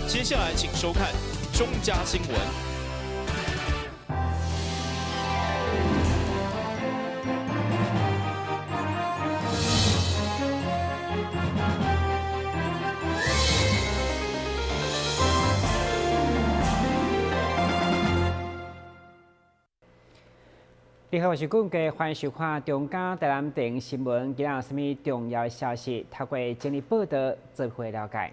接下来请收看中嘉新闻。你好，我是顾家，欢迎收看中嘉台南电影新闻。今日有什么重要的消息？透过整理报道，做伙了解。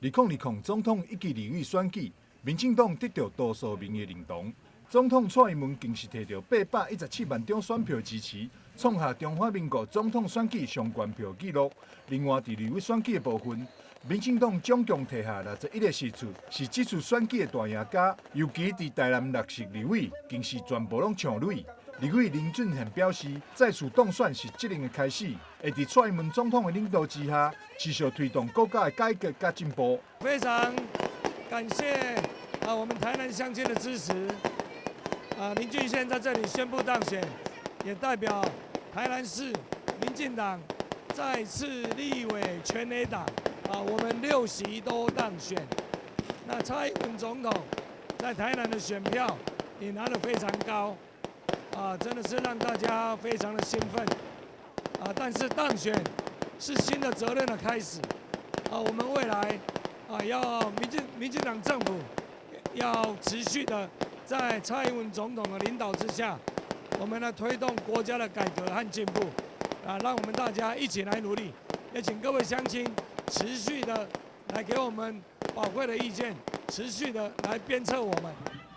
2020总统一级立委选举，民进党得到多数民意认同。总统蔡英文更是摕到817万张选票支持，创下中华民国总统选举上悬票纪录。另外，伫立委选举的部分，民进党总共摕下61个席次，是这次选举的大赢家。尤其伫台南6席立委，更是全部拢抢蕊。立委林俊宪表示，再次当选是责任的开始，会伫蔡英文总统的领导之下，持续推动国家的改革甲进步。非常感谢我们台南乡亲的支持。林俊宪在这里宣布当选，也代表台南市民进党再次立委全垒打。我们6席都当选。那蔡英文总统在台南的选票也拿得非常高。真的是让大家非常的兴奋，但是当选是新的责任的开始，我们未来要民进党政府要持续的在蔡英文总统的领导之下，我们来推动国家的改革和进步，让我们大家一起来努力，也请各位乡亲持续的来给我们宝贵的意见，持续的来鞭策我们。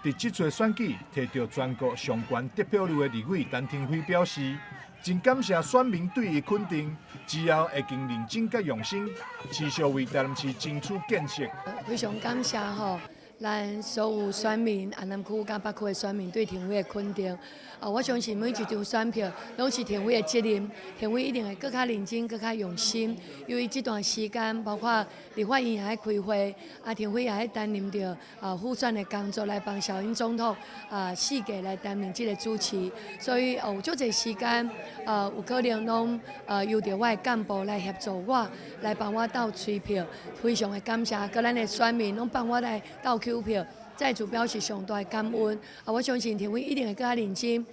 伫这次选举摕到全国上悬得票率的立委陈廷辉表示，真感谢选民对伊肯定，之后会更认真甲用心，持续为台南市争取建设。非常感谢咱所有选民，安南区甲北区的选民对廷辉的肯定。我相信每一张选票拢是廷辉的责任，廷辉一定会更加认真、更加用心。因为这段时间，包括立法院也在开会，廷辉也在担任着副选的工作，来帮小英总统4届来担任这个主持。所以有足侪时间，有可能拢由着我的干部来协助我，来帮我斗催票，非常的感谢，各咱的选民拢帮我来斗抽票。再次表示上大的感恩。我相信廷辉一定会更加认真。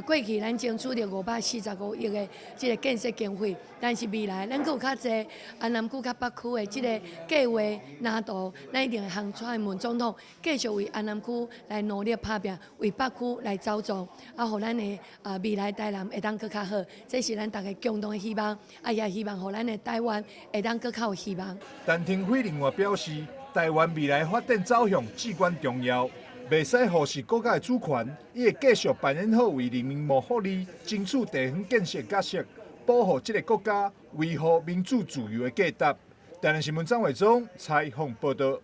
过去咱争取着545亿的这个建设经费，但是未来咱阁有较侪安南区甲北区的这个计划蓝图，咱一定会向蔡英文总统继续为安南区来努力打拼，为北区来走总，互咱的未来台南会当更较好。这是咱大家共同的希望，也希望互咱的台湾会当更较有希望。但廷辉另外表示，台湾未来发展走向至关重要，袂使忽视国家的主权，伊会继续扮演好为人民谋福利、争取地方建设角色，保护这个国家，维护民主自由的价值。台南新闻张伟忠采访报道。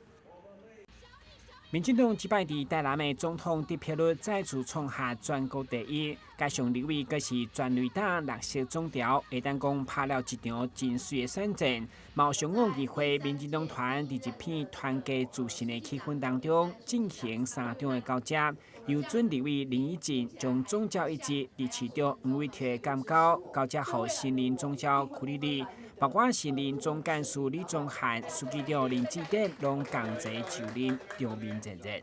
民进党击败伫台南的总统得票率再次创下全国第一，加上立委阁是全垒打6色总调，会当讲拍了一场真水的选战。毛上午议会民进党团伫一片团结自信的气氛当中，进行3场的交接。由准立委林义进将总召一职伫市长黄伟铁监交接予新任总召屈丽丽。包括新任总干事李宗翰、书记长林志典，拢同齐就任，场面热热。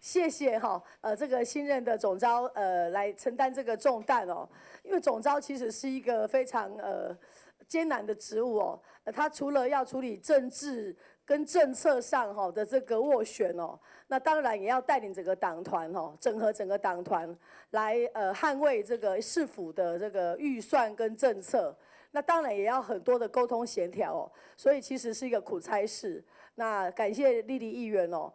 谢谢这个新任的总召来承担这个重担哦，因为总召其实是一个非常艰难的职务哦，他除了要处理政治跟政策上的这个斡旋哦，那当然也要带领整个党团整合整个党团来捍卫这个市府的这个预算跟政策，那当然也要很多的沟通协调哦，所以其实是一个苦差事。那感谢丽丽议员哦，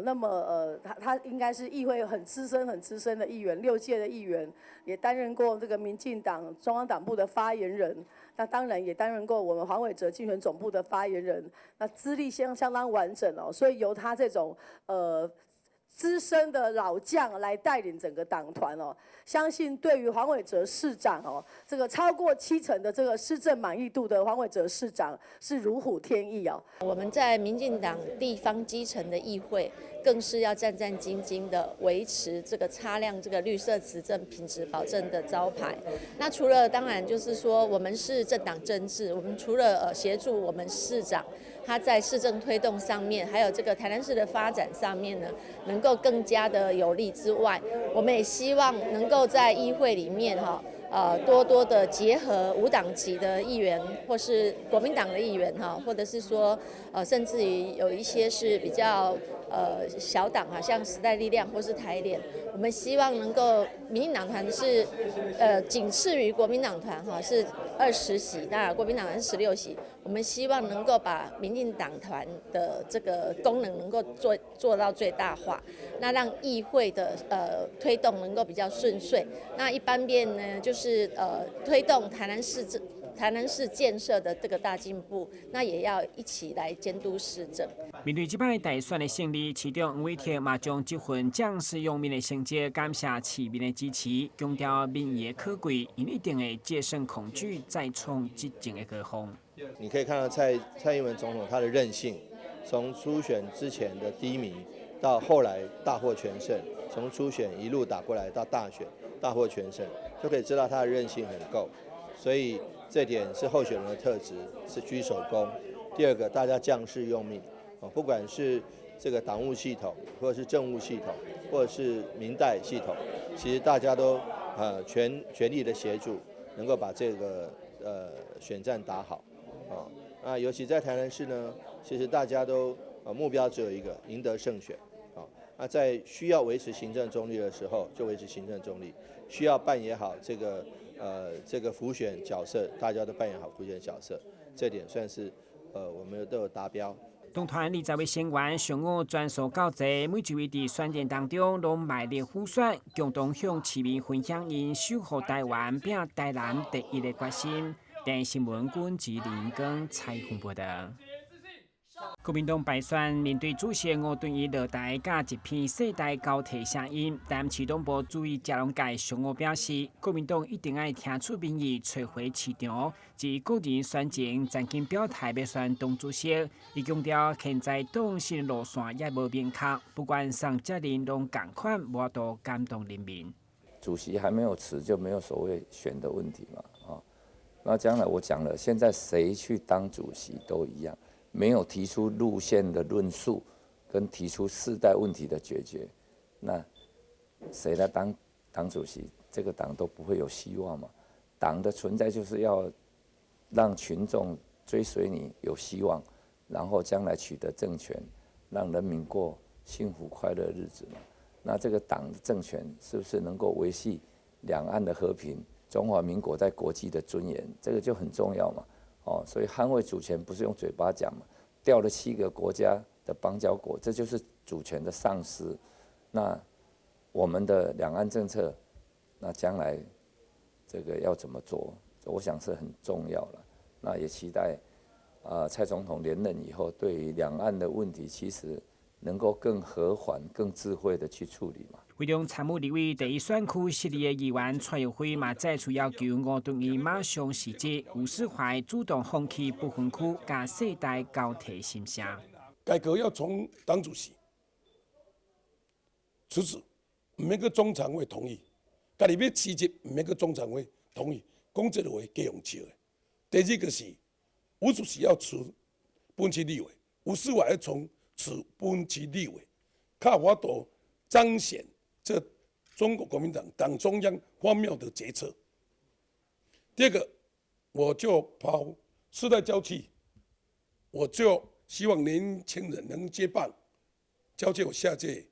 那么他应该是议会很资深的议员，6届的议员，也担任过这个民进党中央党部的发言人，那当然也担任过我们黄伟哲竞选总部的发言人，那资历相当完整哦，所以由他这种资深的老将来带领整个党团哦，相信对于黄伟哲市长哦，这个超过70%的这个施政满意度的黄伟哲市长是如虎添翼哦。我们在民进党地方基层的议会，更是要战战兢兢的维持这个擦亮这个绿色执政品质保证的招牌。那除了当然就是说，我们是政党政治，我们除了协助我们市长他在市政推动上面，还有这个台南市的发展上面呢，能够更加的有利之外，我们也希望能够在议会里面多多的结合无党籍的议员，或是国民党的议员或者是说甚至于有一些是比较小党像时代力量或是台联，我们希望能够民进党团是仅次于国民党团是20席，那国民党团是16席，我们希望能够把民进党团的这个功能能够做到最大化，那让议会的推动能够比较顺遂。那一方面呢，就是推动台南市建设的这个大进步，那也要一起来监督市政。面对这摆大选的胜利，市长黄伟哲嘛将这份将士用民的成绩感谢市民的支持，强调民意的可贵，因一定会战胜恐惧，再创执政的高峰。你可以看到蔡英文总统他的韧性，从初选之前的低迷，到后来大获全胜，从初选一路打过来到大选大获全胜，就可以知道他的韧性很够。所以这点是候选人的特质，是居首功。第二个，大家将士用命，不管是这个党务系统，或者是政务系统，或者是民代系统，其实大家都全力的协助，能够把这个选战打好。那尤其在台南市呢，其实大家都目标只有一个，赢得胜选。那在需要维持行政中立的时候，就维持行政中立；需要扮演好这个辅选角色，大家都扮演好辅选角色，这点算是我们都有达标。党团20位成员上午专属到齐，每一位伫选战当中拢卖力辅选，共同向市民分享因守护台湾、拼台南第一的决心。台视新闻军及林根采访报道。国民党败选，面对主席吴敦义落台甲一片世代交替声音，但市党部主委谢龙介上午表示，国民党一定要听出民意，找回市场。至个人选前，曾经表态要选党主席，伊强调现在党新路线也无明确，不管上责任拢同款，无多感动人民。主席还没有辞，就没有所谓选的问题嘛，那将来我讲了，现在谁去当主席都一样。没有提出路线的论述，跟提出世代问题的解决，那谁来当主席？这个党都不会有希望嘛。党的存在就是要让群众追随你，有希望，然后将来取得政权，让人民过幸福快乐的日子嘛。那这个党的政权是不是能够维系两岸的和平，中华民国在国际的尊严，这个就很重要嘛。所以捍卫主权不是用嘴巴讲嘛，调了7个国家的邦交国，这就是主权的丧失。那我们的两岸政策，那将来这个要怎么做？我想是很重要了。那也期待蔡总统连任以后，对于两岸的问题，其实能够更和缓、更智慧的去处理嘛。为中参谋立委第一选区失利的议员蔡耀辉嘛再次要求吴敦义马上辞职，吴思怀主动放弃不分区，甲世代交替心声。改革要从党主席辞职，唔免个中常委同意，家己要辞职，唔免个中常委同意，讲这个话假用笑的。第二个是吴主席要辞本区立委，吴思怀要从辞本区立委，较法度彰显这中国国民党党中央荒谬的决策。第二个，我就抛世代交替，我就希望年轻人能接棒，交接我下届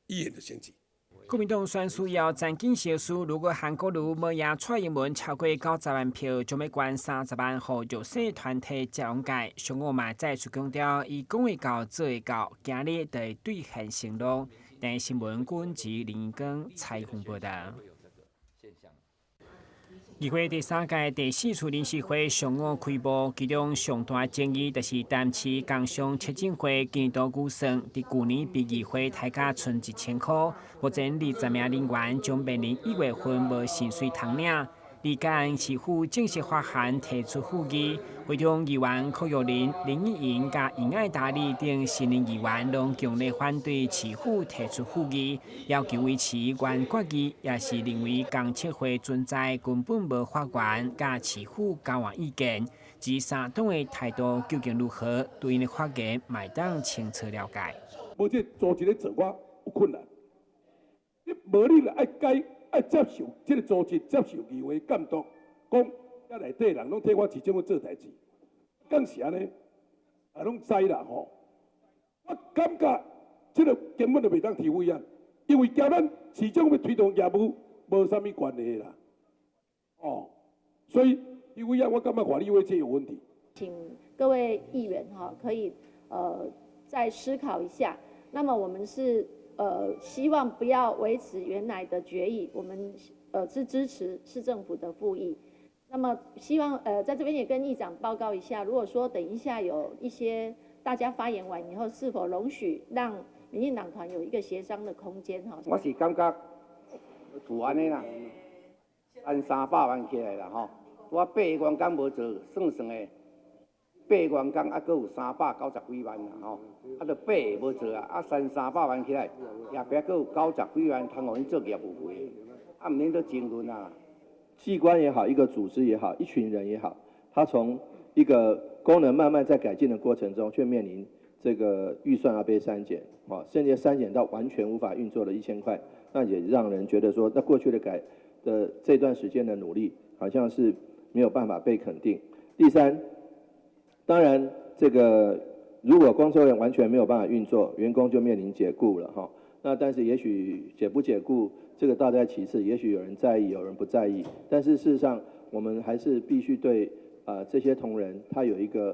议员的选举。国民党选需要战经小数，如果韩国瑜没赢蔡英文超过90万票，就要捐30万予弱势团体接龙界。上午嘛再次强调，伊讲会到做会到，今日就会兑现承诺。但新闻军及林根采访报道。议会第3届第4次临时会上午开幕，其中上大争议就是淡市工商促进会监督估算，伫去年比议会大价剩1000块，目前20名人员将面临1月份无薪水通领。立间市府正式发函提出复议，会中议员柯玉林、林义莹甲尹爱达理等新任议员拢强烈反对市府提出复议，要求维持原决议，也是认为公测会存在根本无法源，甲市府交换意见。至三党的态度究竟如何，对因的发言卖当清楚了解。无这组织咧做，我有困难。你无你就爱改。爱接受这个组织接受议会监督，讲遐内底人拢替我市政府做代志，敢是安尼？拢知啦吼。我感觉这个根本就袂当提委案，因为交咱市政府推动业务无啥物关系啦。哦，所以提委案我感觉法律委这有问题。请各位议员哈，可以再思考一下。那么我们是。希望不要维持原来的决议，我们是支持市政府的复议。那么希望在这边也跟议长报告一下，如果说等一下有一些大家发言完以后，是否容许让民进党团有一个协商的空间哈？我是感觉就安尼啦，按300万起来啦吼，我8个员工无做，算的。8个员工啊，阁有390几万啦吼，啊，就8个无做啊，300万起来，后壁阁有90几万通互因做业务费，啊，唔免都争论啊。机关也好，一个组织也好，一群人也好，他从一个功能慢慢在改进的过程中，却面临这个预算要被删减，甚至删减到完全无法运作的1000块，那也让人觉得说，那过去的这段时间的努力，好像是没有办法被肯定。第三。当然，这个如果公车员完全没有办法运作，员工就面临解雇了哈。那但是也许解不解雇，这个倒在其次，也许有人在意，有人不在意。但是事实上，我们还是必须对这些同仁，他有一个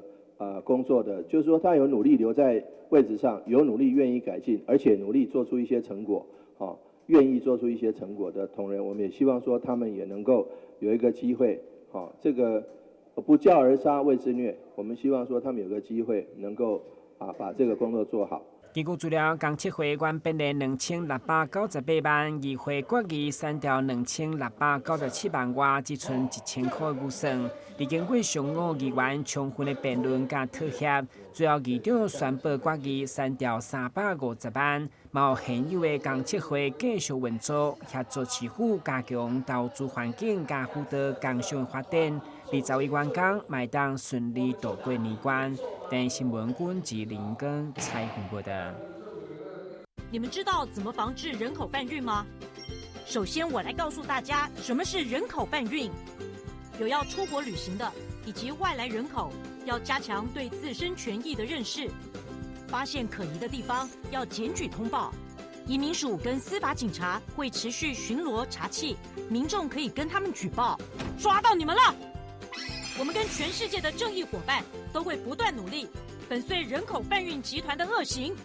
工作的，就是说他有努力留在位置上，有努力愿意改进，而且努力做出一些成果，愿意做出一些成果的同仁，我们也希望说他们也能够有一个机会，这个。不教而杀谓之虐，我们希望说他们有个机会能够把这个工作做好。根据资料，公测会原编列2698万，议会决议删掉2697万外，只剩1000块预算。而经过上午议员充分的辩论甲妥协，最后议长宣布决议删掉350万，由现有的公测会继续运作，协助市府加强投资环境，甲辅导工商发展。20位员工卖当顺利度过年关。电新闻军及林根采访报道。你们知道怎么防治人口贩运吗？首先，我来告诉大家什么是人口贩运。有要出国旅行的以及外来人口，要加强对自身权益的认识。发现可疑的地方要检举通报。移民署跟司法警察会持续巡逻查缉，民众可以跟他们举报。抓到你们了！我们跟全世界的正义伙伴都会不断努力，粉碎人口贩运集团的恶行。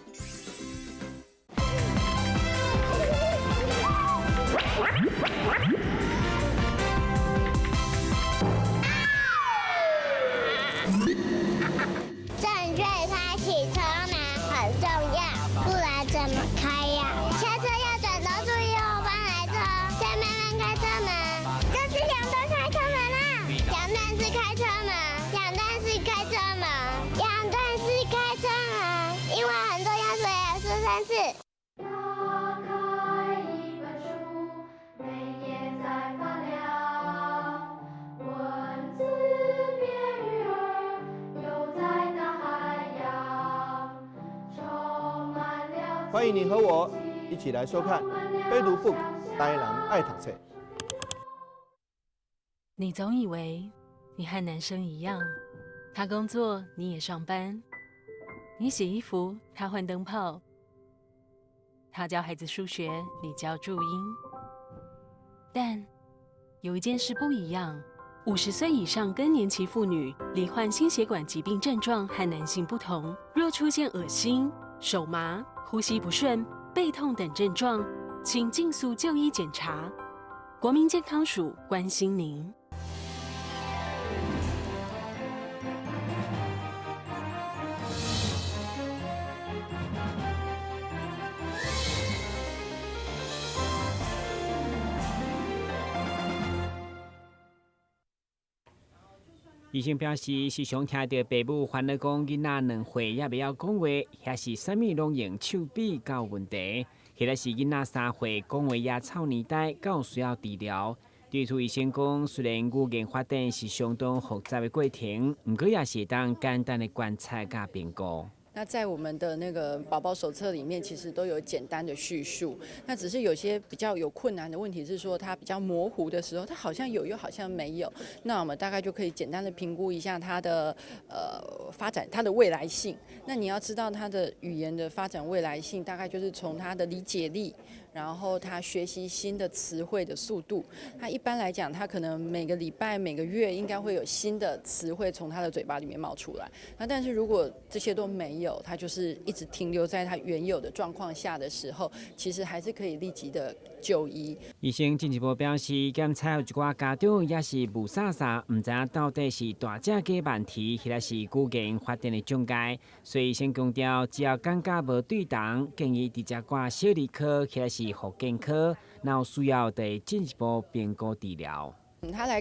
正确开启车门很重要，不然怎么开呀？下车要转头注意后方来车，再慢慢开车门。这是两段开车门啊！两段式开车门，两段式开车门，两段式开车门。英文很重要，所以要说3次。欢迎你和我一起来收看《飞读 book》台南爱读册。你总以为你和男生一样，他工作你也上班，你洗衣服他换灯泡，他教孩子数学你教注音。但有一件事不一样，50岁以上更年期妇女罹患心血管疾病症状和男性不同，若出现恶心、手麻、呼吸不顺、背痛等症状，请尽速就医检查。国民健康署关心您。医生表示，时常听到爸母烦恼讲囡仔2岁也未晓讲话，遐是啥物拢用手臂搞问题。迄个是囡仔3岁讲话也臭年代，够需要治疗。对此医生讲，虽然语言发展是相当复杂的过程，不过也是当简单的观察甲评估。那在我们的那个宝宝手册里面，其实都有简单的叙述。那只是有些比较有困难的问题是说，它比较模糊的时候，它好像有又好像没有。那我们大概就可以简单的评估一下它的发展，它的未来性。那你要知道它的语言的发展未来性，大概就是从它的理解力，然后他学习新的词汇的速度。他一般来讲，他可能每个礼拜、每个月应该会有新的词汇从他的嘴巴里面冒出来。那但是如果这些都没有，他就是一直停留在他原有的状况下的时候，其实还是可以立即的就医。医生进一步表示，检查有一寡家长也是雾煞煞，唔知影到底是大只嘅问题，或者是语言发展的障碍。所以医生强调，只要感觉无对同，建议直接挂小儿科，或者是复健科，然后需要的进一步评估治疗。他来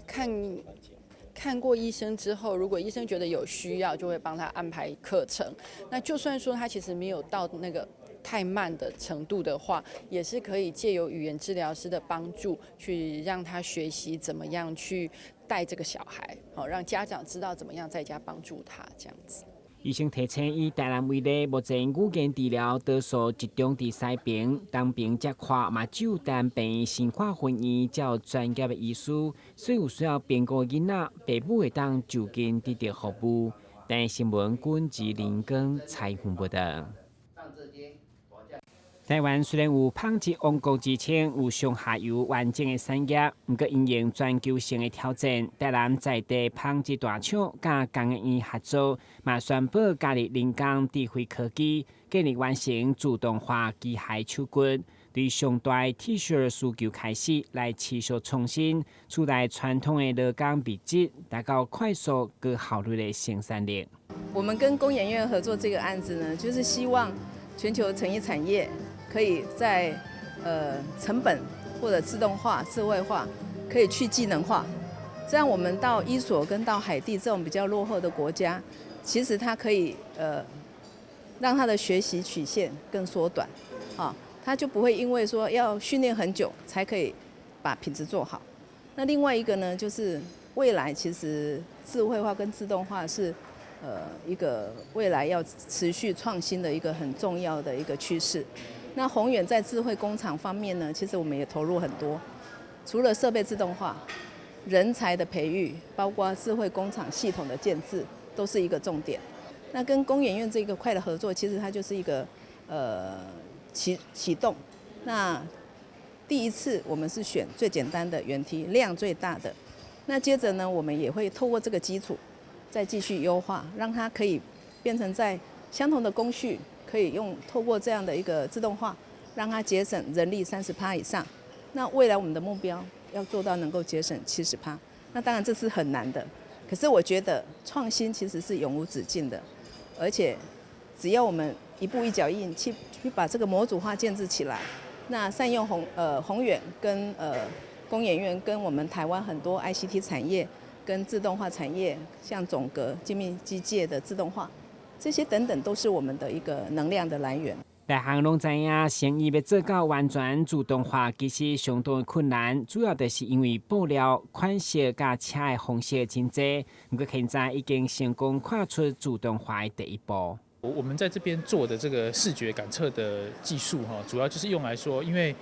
看过医生之后，如果医生觉得有需要，就会帮他安排课程。那就算说他其实没有到那个太慢的程度的话，也是可以借由语言治疗师的帮助，去让他学习怎么样去带这个小孩，好让家长知道怎么样在家帮助他这样子。医生提醒，以台南为例，目前语言治疗多数集中伫西边，东边则看嘛只有台南病院生化分院才有专业的医师，所以有需要评估囡仔，爸母会当就近得到服务。但新闻军及林根采访报道。台湾虽然有纺织王国之称，有上下游完整的产业，不过因应全球性的挑战，台南在地纺织大厂甲工研院合作，嘛宣布加入人工智慧科技，建立完成自动化机械手骨。对上大 T 恤需求开始，来持续创新，取代传统的劳工笔质，达到快速高效率的生产力。我们跟工研院合作这个案子呢，就是希望全球成衣产业可以在成本或者自动化、智慧化，可以去技能化。这样我们到伊索跟到海地这种比较落后的国家，其实它可以让它的学习曲线更缩短，啊，它就不会因为说要训练很久才可以把品质做好。那另外一个呢，就是未来其实智慧化跟自动化是一个未来要持续创新的一个很重要的一个趋势。那宏远在智慧工厂方面呢，其实我们也投入很多，除了设备自动化、人才的培育，包括智慧工厂系统的建制，都是一个重点。那跟工研院这个块的合作，其实它就是一个启动。那第一次我们是选最简单的原梯，量最大的。那接着呢，我们也会透过这个基础，再继续优化，让它可以变成在相同的工序。可以透过这样的一个自动化，让它节省人力30%以上。那未来我们的目标要做到能够节省70%。那当然这是很难的，可是我觉得创新其实是永无止境的，而且只要我们一步一脚印去把这个模组化建制起来，那善用宏远跟工研院跟我们台湾很多 ICT 产业跟自动化产业，像总格、精密机械的自动化。这些等等都是我们的一个能量的来源。大行拢知影，生意要做到完全自动化，其实相当困难。主要就是因为布料、款式甲车的方式真多，不过现在已经成功跨出自动化的第一步。我们在这边做的这个视觉感测的技术，主要就是用来说，因为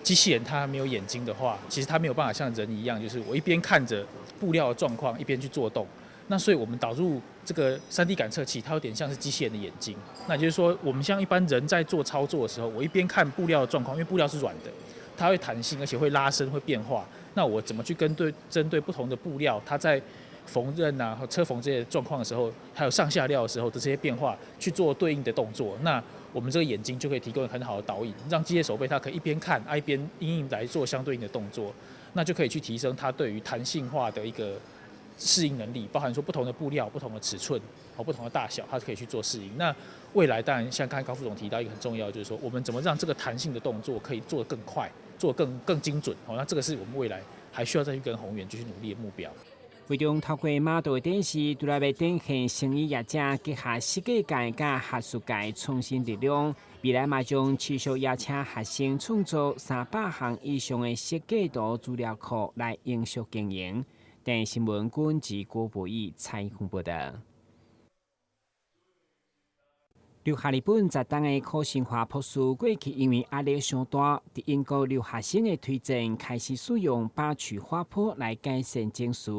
机器人它没有眼睛的话，其实它没有办法像人一样，就是我一边看着布料的状况，一边去做动。那所以我们导入这个3D 感测器，它有点像是机器人的眼睛。那就是说，我们像一般人在做操作的时候，我一边看布料的状况，因为布料是软的，它会弹性，而且会拉伸、会变化。那我怎么去针对不同的布料，它在缝纫啊、和车缝这些状况的时候，还有上下料的时候的这些变化，去做对应的动作。那我们这个眼睛就可以提供很好的导引，让机械手背它可以一边看，一边因应来做相对应的动作，那就可以去提升它对于弹性化的一个适应能力，包含说不同的布料、不同的尺寸和不同的大小，它可以去做适应。那未来当然像刚才高副总提到一个很重要，就是说我们怎么让这个弹性的动作可以做得更快、做得更精准。那这个是我们未来还需要再去跟宏远继续努力的目标。会中透过马道电视，除了要展现生意业者结合设计界甲学术界创新力量，未来嘛将持续邀请学生创作300项以上的设计图资料库来营销经营。电新闻军及郭博义采访报道。留下日本在当的可信化博士过去因为压力上大，伫英国留学生的推荐开始使用八曲花圃来改善情绪，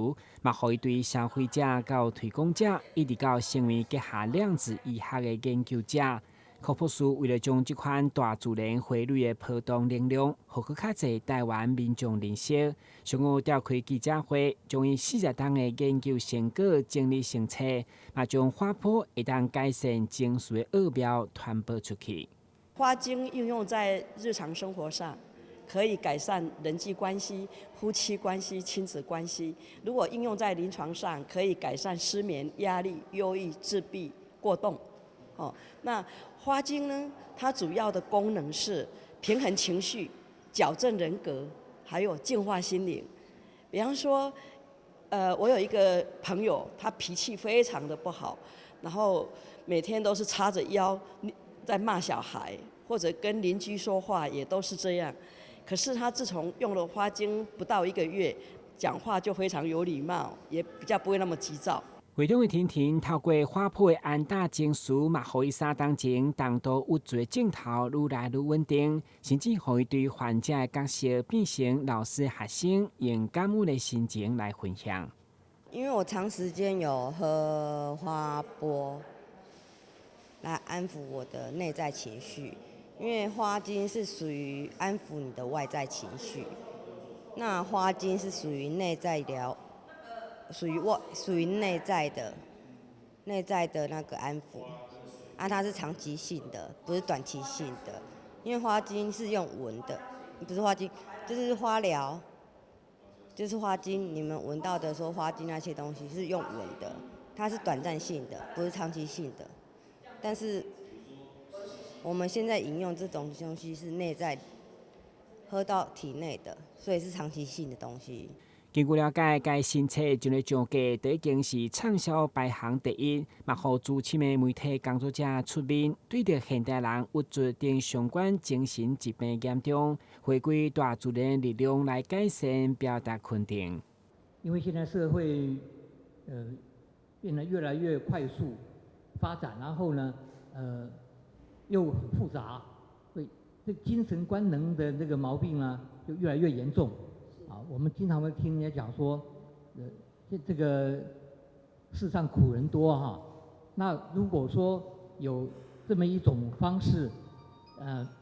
嘛，互伊对消费者到推广者，一直到成为结合量子医学的研究者。柯博士为了将这款大自然汇率的波动能量，互更较侪台湾民众认识，上午召开记者会，将伊40档的研究成果整理成册，嘛将花圃会当改善情绪的奥妙传播出去。花精应用在日常生活上，可以改善人际关系、夫妻关系、亲子关系。如果应用在临床上，可以改善失眠、压力、忧郁、自闭、过动。那花精呢？它主要的功能是平衡情绪、矫正人格，还有净化心灵。比方说，我有一个朋友，他脾气非常的不好，然后每天都是叉着腰在骂小孩，或者跟邻居说话也都是这样。可是他自从用了花精不到1个月，讲话就非常有礼貌，也比较不会那么急躁。会中的婷婷透过花圃的安大情绪，嘛，互伊3当前重度郁结的镜头愈来愈稳定，甚至互伊对患者的角色变成老师、学生，用感恩的心情来分享。因为我长时间有喝花波来安抚我的内在情绪，因为花精是属于安抚你的外在情绪，那花精是属于内在属于内在的那个安抚，它是长期性的，不是短期性的。因为花精是用闻的，不是花精，就是花疗，就是花精。你们闻到的说花精那些东西是用闻的，它是短暂性的，不是长期性的。但是我们现在饮用这种东西是内在喝到体内的，所以是长期性的东西。经过了解，该新册就咧上架，都已经是畅销排行第1，嘛，互资深的媒体工作者出面，对着现代人郁结等相关精神疾病严重，回归大自然力量来改善，表达肯定。因为现在社会变得越来越快速发展，然后呢，又很复杂，所以这精神官能的这个毛病呢，就越来越严重。我们经常会听人家讲说，这个世上苦人多哈。那如果说有这么一种方式，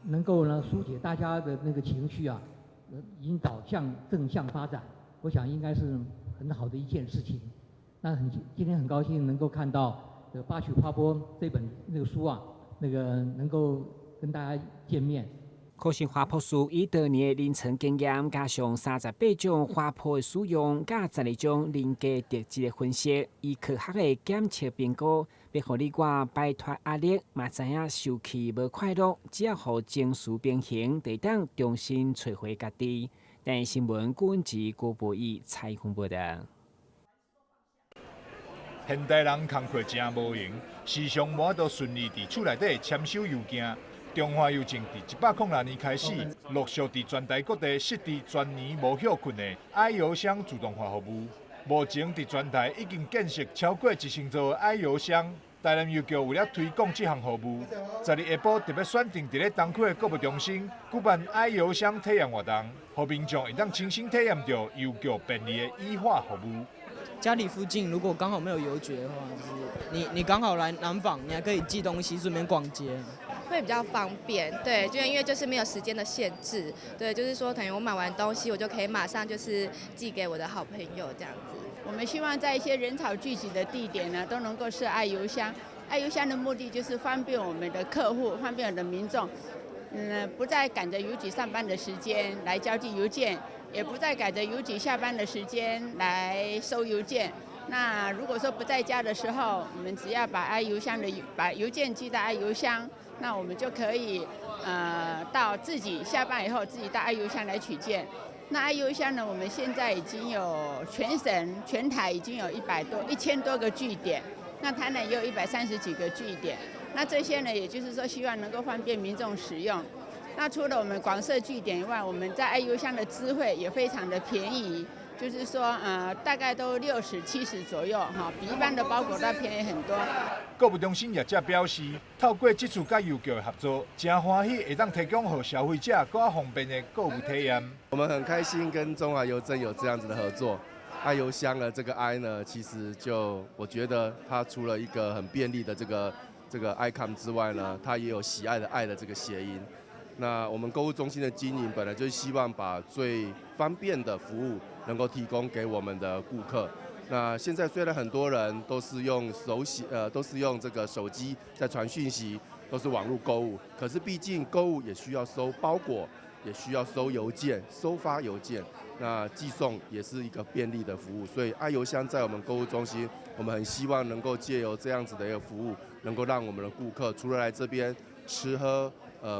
能够呢疏解大家的那个情绪啊，引导向正向发展，我想应该是很好的一件事情。那今天很高兴能够看到《八曲花圃》这本那个书啊，那个能够跟大家见面。可信花圃书以多年的临床经验，加上38种花圃的使用，加12种人格特质的分析，以科学的检测评估，要互你我摆脱压力，嘛知影受气无快乐，只要互情绪平衡，就当重新找回家己。但新闻军及郭博义采访报道。现代人工课真无闲，时常无法度顺利伫厝内底签收邮件。中华邮政伫106年开始，陆续伫全台各地设置全年无休困的爱邮箱自动化服务。目前伫全台已经建设超过1000座的爱邮箱。台南邮局为了推广这项服务，12下晡特别选定伫咧东区的购物中心举办爱邮箱体验活动，互民众会当亲身体验到邮局便利的e化服务。家里附近如果刚好没有邮局的话，就是你刚好来南纺，你还可以寄东西，顺便逛街。会比较方便，对，就因为就是没有时间的限制，对，就是说等于我买完东西，我就可以马上就是寄给我的好朋友这样子。我们希望在一些人潮聚集的地点呢，都能够设爱邮箱。爱邮箱的目的就是方便我们的客户，方便我们的民众，不再赶着邮局上班的时间来交寄邮件，也不再赶着邮局下班的时间来收邮件。那如果说不在家的时候，我们只要把邮件寄到爱邮箱，那我们就可以到自己下班以后自己到爱邮箱来取件。那爱邮箱呢，我们现在已经有全台已经有1000多个据点，那台南也有130几个据点。那这些呢，也就是说希望能够方便民众使用。那除了我们广设据点以外，我们在爱邮箱的资费也非常的便宜。就是说，大概都60、70左右，哈，比一般的包裹都便宜很多。购物中心业者表示，透过这次甲邮局的合作，真欢喜会当提供给消费者更方便的购物体验。我们很开心跟中华邮政有这样子的合作。爱邮箱的这个 I 呢，其实我觉得它除了一个很便利的这个 icon 之外呢，它也有喜爱的爱的这个谐音。那我们购物中心的经营本来就是希望把最方便的服务能够提供给我们的顾客。那现在虽然很多人都是用都是用这个手机在传讯息，都是网络购物，可是毕竟购物也需要收包裹，也需要收邮件、收发邮件。那寄送也是一个便利的服务，所以爱邮箱在我们购物中心，我们很希望能够借由这样子的一个服务，能够让我们的顾客除了来这边吃喝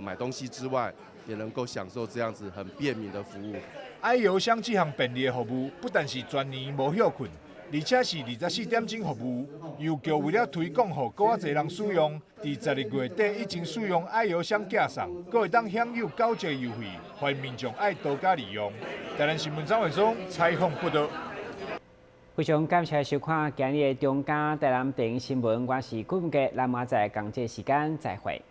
买东西之外，也能够享受这样子很便民的服务。爱邮箱这项便利的服务，不但是全年无休困，而且是24点钟服务。邮局为了推广，予更多人使用，在12月底已经使用爱邮箱寄送，还会当享有9折优惠，欢迎民众爱多加利用。台南新闻张伟忠采访报道。非常感谢收看今日的中嘉台南电影新闻，我是顾文杰，咱明仔载同这时间再会。